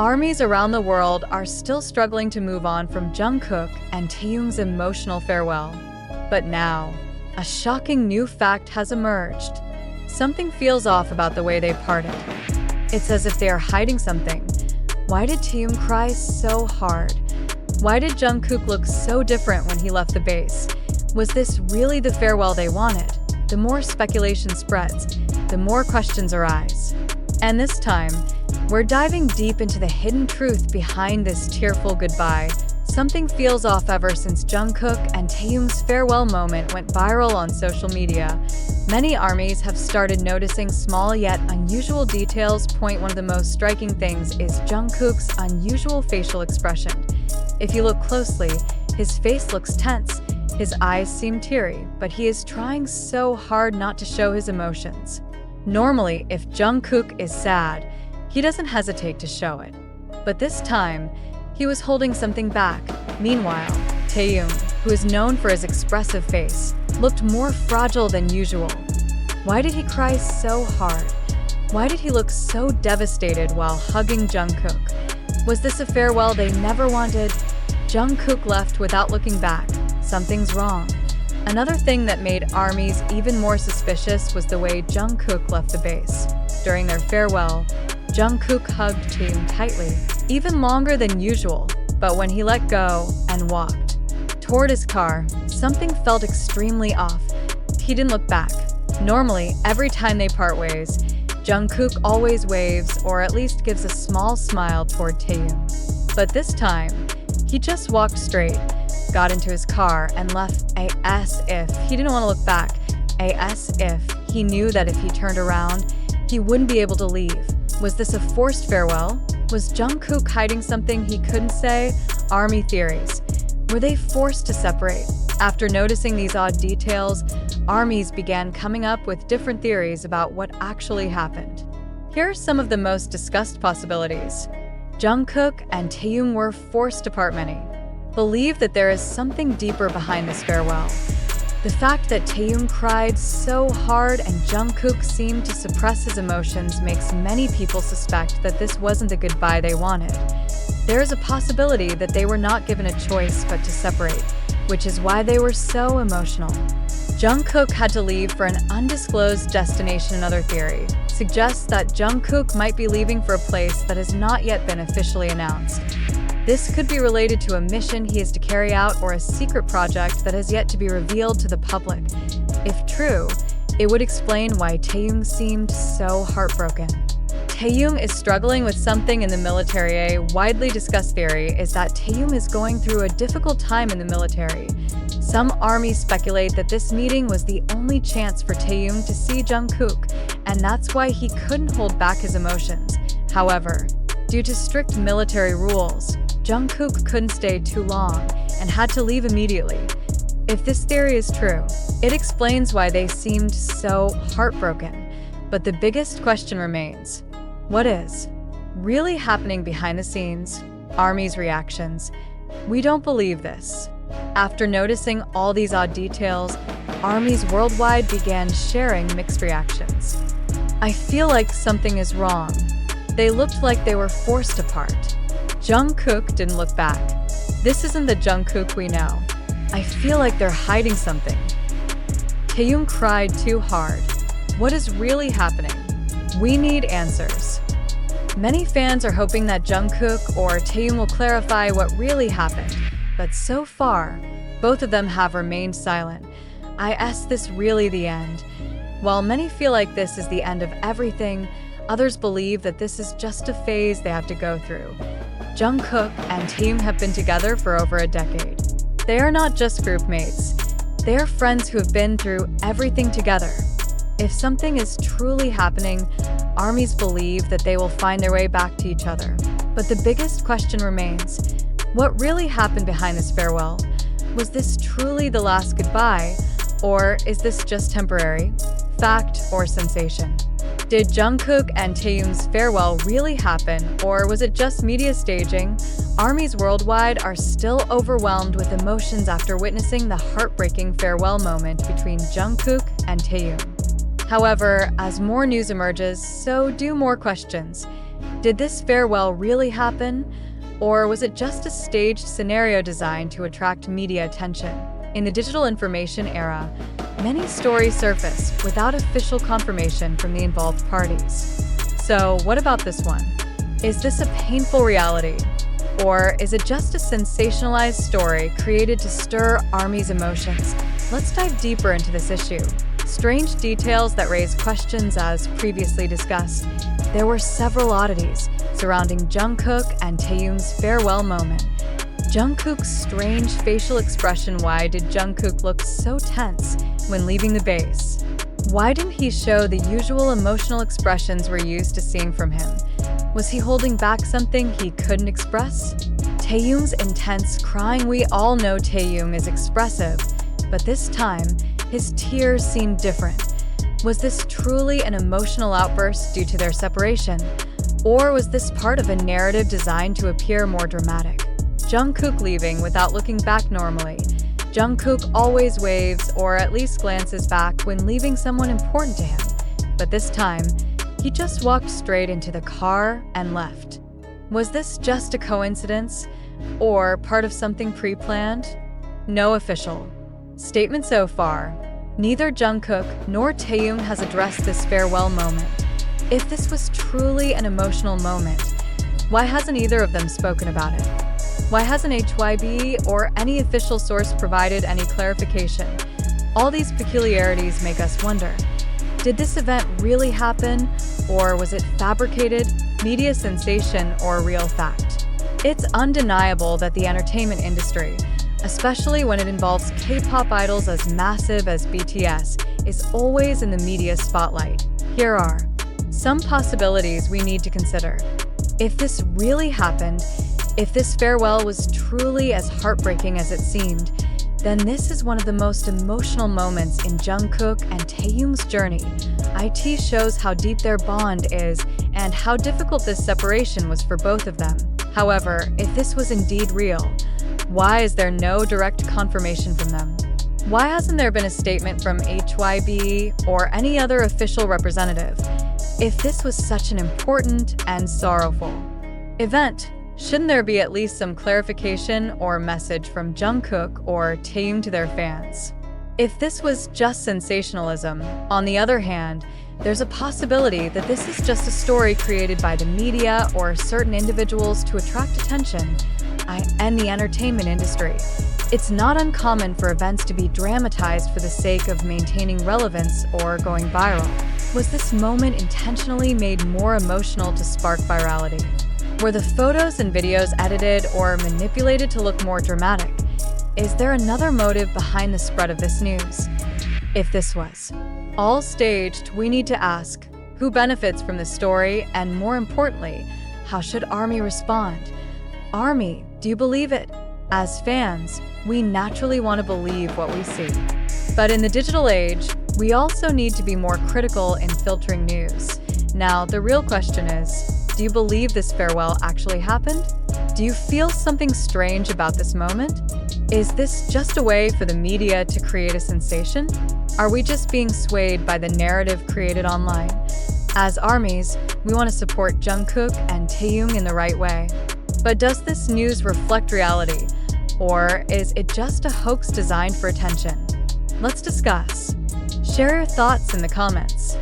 Armies around the world are still struggling to move on from Jungkook and Taehyung's emotional farewell. But now, a shocking new fact has emerged. Something feels off about the way they parted. It's as if they are hiding something. Why did Taehyung cry so hard? Why did Jungkook look so different when he left the base? Was this really the farewell they wanted? The more speculation spreads, the more questions arise. And this time, we're diving deep into the hidden truth behind this tearful goodbye. Something feels off ever since Jungkook and Taehyung's farewell moment went viral on social media. Many armies have started noticing small yet unusual details. One of the most striking things is Jungkook's unusual facial expression. If you look closely, his face looks tense, his eyes seem teary, but he is trying so hard not to show his emotions. Normally, if Jungkook is sad, he doesn't hesitate to show it. But this time, he was holding something back. Meanwhile, Taehyung, who is known for his expressive face, looked more fragile than usual. Why did he cry so hard? Why did he look so devastated while hugging Jungkook? Was this a farewell they never wanted? Jungkook left without looking back. Something's wrong. Another thing that made armies even more suspicious was the way Jungkook left the base. During their farewell, Jungkook hugged Taehyung tightly, even longer than usual, but when he let go and walked toward his car, something felt extremely off. He didn't look back. Normally, every time they part ways, Jungkook always waves or at least gives a small smile toward Taehyung. But this time, he just walked straight, got into his car, and left as if he didn't want to look back, as if he knew that if he turned around, he wouldn't be able to leave. Was this a forced farewell? Was Jungkook hiding something he couldn't say? Army theories. Were they forced to separate? After noticing these odd details, armies began coming up with different theories about what actually happened. Here are some of the most discussed possibilities. Jungkook and Taehyung were forced apart. Many believe that there is something deeper behind this farewell. The fact that Taehyung cried so hard and Jungkook seemed to suppress his emotions makes many people suspect that this wasn't the goodbye they wanted. There is a possibility that they were not given a choice but to separate, which is why they were so emotional. Jungkook had to leave for an undisclosed destination. Another theory suggests that Jungkook might be leaving for a place that has not yet been officially announced. This could be related to a mission he is to carry out or a secret project that has yet to be revealed to the public. If true, it would explain why Taehyung seemed so heartbroken. Taehyung is struggling with something in the military. A widely discussed theory is that Taehyung is going through a difficult time in the military. Some armies speculate that this meeting was the only chance for Taehyung to see Jungkook, and that's why he couldn't hold back his emotions. However, due to strict military rules, Jungkook couldn't stay too long and had to leave immediately. If this theory is true, it explains why they seemed so heartbroken. But the biggest question remains: what is really happening behind the scenes? Army's reactions. We don't believe this. After noticing all these odd details, armies worldwide began sharing mixed reactions. I feel like something is wrong. They looked like they were forced apart. Jungkook didn't look back. This isn't the Jungkook we know. I feel like they're hiding something. Taehyung cried too hard. What is really happening? We need answers. Many fans are hoping that Jungkook or Taehyung will clarify what really happened, but so far, both of them have remained silent. Is this really the end? While many feel like this is the end of everything, others believe that this is just a phase they have to go through. Jungkook and Taehyung have been together for over a decade. They are not just group mates. They are friends who have been through everything together. If something is truly happening, armies believe that they will find their way back to each other. But the biggest question remains: what really happened behind this farewell? Was this truly the last goodbye, or is this just temporary? Fact or sensation? Did Jungkook and Taehyung's farewell really happen, or was it just media staging? Armies worldwide are still overwhelmed with emotions after witnessing the heartbreaking farewell moment between Jungkook and Taehyung. However, as more news emerges, so do more questions. Did this farewell really happen? Or was it just a staged scenario designed to attract media attention? In the digital information era, many stories surface without official confirmation from the involved parties. So, what about this one? Is this a painful reality? Or is it just a sensationalized story created to stir ARMY's emotions? Let's dive deeper into this issue. Strange details that raise questions. As previously discussed, there were several oddities surrounding Jungkook and Taehyung's farewell moment. Jungkook's strange facial expression. Why did Jungkook look so tense when leaving the base? Why didn't he show the usual emotional expressions we're used to seeing from him? Was he holding back something he couldn't express? Taehyung's intense crying. We all know Taehyung is expressive, but this time, his tears seemed different. Was this truly an emotional outburst due to their separation? Or was this part of a narrative designed to appear more dramatic? Jungkook leaving without looking back. Normally, Jungkook always waves or at least glances back when leaving someone important to him. But this time, he just walked straight into the car and left. Was this just a coincidence or part of something pre-planned? No official statement so far. Neither Jungkook nor Taehyung has addressed this farewell moment. If this was truly an emotional moment, why hasn't either of them spoken about it? Why hasn't HYB or any official source provided any clarification? All these peculiarities make us wonder, did this event really happen, or was it fabricated, media sensation, or real fact? It's undeniable that the entertainment industry, especially when it involves K-pop idols as massive as BTS, is always in the media spotlight. Here are some possibilities we need to consider. If this really happened, if this farewell was truly as heartbreaking as it seemed, then this is one of the most emotional moments in Jungkook and Taehyung's journey. It shows how deep their bond is and how difficult this separation was for both of them. However, if this was indeed real, why is there no direct confirmation from them? Why hasn't there been a statement from HYB or any other official representative? If this was such an important and sorrowful event, shouldn't there be at least some clarification or message from Jungkook or Taehyung to their fans? If this was just sensationalism, on the other hand, there's a possibility that this is just a story created by the media or certain individuals to attract attention and the entertainment industry. It's not uncommon for events to be dramatized for the sake of maintaining relevance or going viral. Was this moment intentionally made more emotional to spark virality? Were the photos and videos edited or manipulated to look more dramatic? Is there another motive behind the spread of this news? If this was all staged, we need to ask, who benefits from this story, and more importantly, how should ARMY respond? ARMY, do you believe it? As fans, we naturally want to believe what we see. But in the digital age, we also need to be more critical in filtering news. Now, the real question is, do you believe this farewell actually happened? Do you feel something strange about this moment? Is this just a way for the media to create a sensation? Are we just being swayed by the narrative created online? As ARMYs, we want to support Jungkook and Taehyung in the right way. But does this news reflect reality? Or is it just a hoax designed for attention? Let's discuss. Share your thoughts in the comments.